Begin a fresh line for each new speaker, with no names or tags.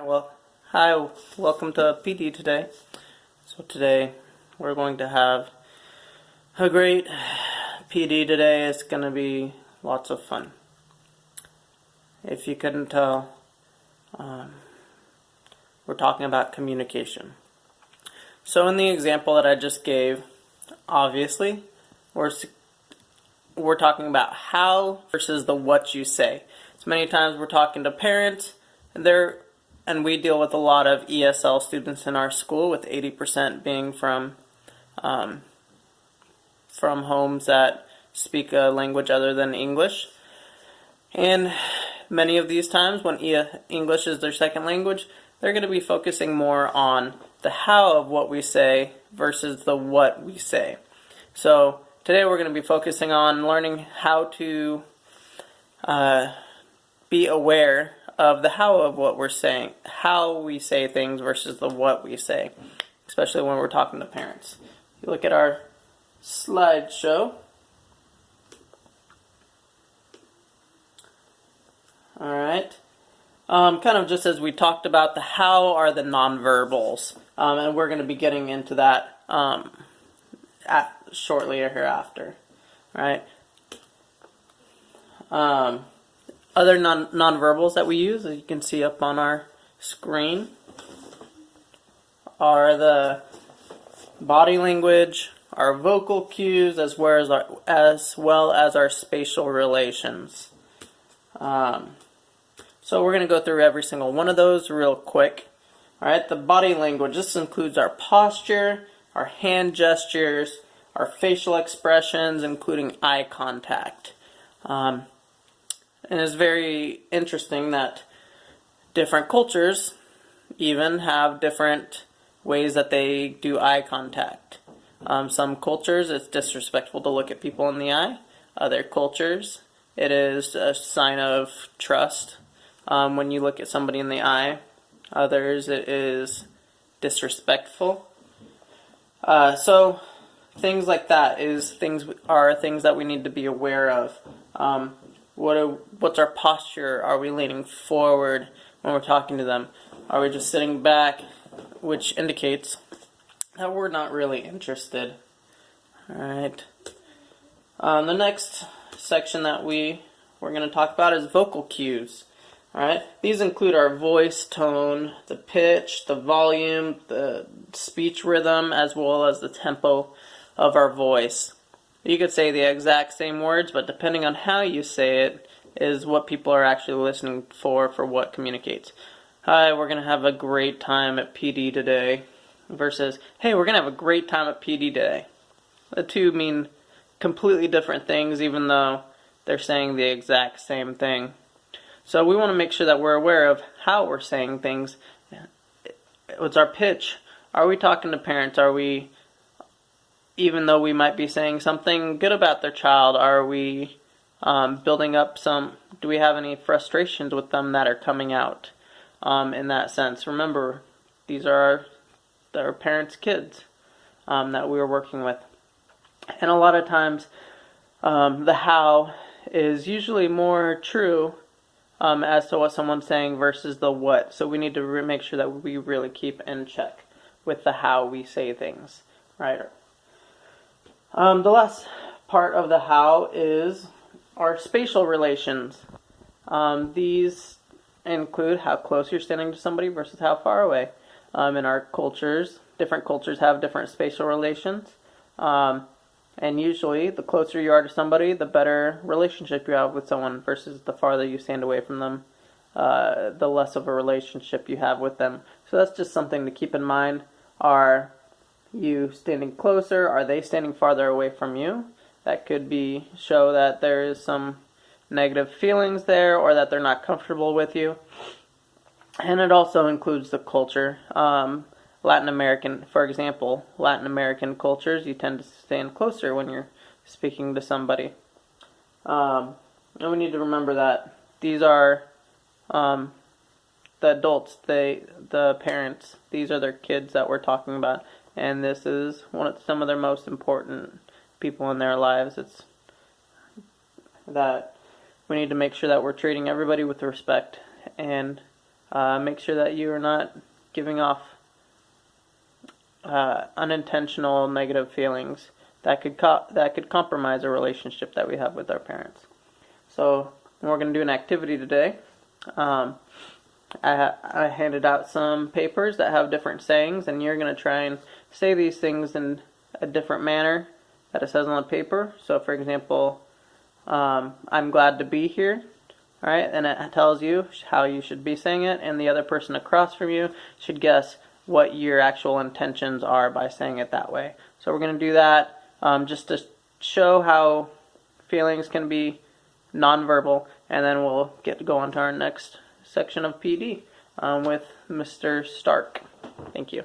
Well, hi, welcome to PD today. So today we're going to have a great PD today. It's going to be lots of fun. If you couldn't tell, we're talking about communication. So in the example that I just gave, obviously, we're talking about how versus the what you say. So many times we're talking to parents, and we deal with a lot of ESL students in our school, with 80% being from homes that speak a language other than English. And many of these times when English is their second language, they're going to be focusing more on the how of what we say versus the what we say. So today we're going to be focusing on learning how to be aware of the how of what we're saying, how we say things versus the what we say, especially when we're talking to parents. If you look at our slideshow. Alright. Kind of just as we talked about, the how are the nonverbals, and we're going to be getting into that shortly hereafter. Alright. Other nonverbals that we use, as you can see up on our screen, are the body language, our vocal cues, as well as our spatial relations. So we're going to go through every single one of those real quick. Alright, the body language, this includes our posture, our hand gestures, our facial expressions, including eye contact. And it's very interesting that different cultures even have different ways that they do eye contact. Some cultures, it's disrespectful to look at people in the eye. Other cultures, it is a sign of trust when you look at somebody in the eye. Others, it is disrespectful. So things like that are things that we need to be aware of. What's our posture? Are we leaning forward when we're talking to them? Are we just sitting back, which indicates that we're not really interested? Alright. The next section that we're going to talk about is vocal cues. Alright. These include our voice tone, the pitch, the volume, the speech rhythm, as well as the tempo of our voice. You could say the exact same words, but depending on how you say it is what people are actually listening for what communicates. Hi, we're going to have a great time at PD today, versus, hey, we're going to have a great time at PD today. The two mean completely different things, even though they're saying the exact same thing. So we want to make sure that we're aware of how we're saying things. What's our pitch? Are we talking to parents? Are we, even though we might be saying something good about their child, are we building up do we have any frustrations with them that are coming out in that sense? Remember, these are our parents' kids that we were working with. And a lot of times the how is usually more true as to what someone's saying versus the what. So we need to make sure that we really keep in check with the how we say things, right? The last part of the how is our spatial relations. These include how close you're standing to somebody versus how far away. In our cultures, different cultures have different spatial relations. And usually, the closer you are to somebody, the better relationship you have with someone, versus the farther you stand away from them, the less of a relationship you have with them. So that's just something to keep in mind. Are you standing closer? Are they standing farther away from you? That could show that there is some negative feelings there, or that they're not comfortable with you. And it also includes the culture. Latin American, for example, Latin American cultures, you tend to stand closer when you're speaking to somebody. And we need to remember that these are the adults, the parents. These are their kids that we're talking about, and this is some of their most important people in their lives. It's that we need to make sure that we're treating everybody with respect and Make sure that you are not giving off unintentional negative feelings that could compromise a relationship that we have with our parents. So we're going to do an activity today. I handed out some papers that have different sayings, and you're going to try and say these things in a different manner that it says on the paper. So, for example, I'm glad to be here. All right, and it tells you how you should be saying it, and the other person across from you should guess what your actual intentions are by saying it that way. So we're going to do that just to show how feelings can be nonverbal, and then we'll go on to our next section of PD with Mr. Stark. Thank you.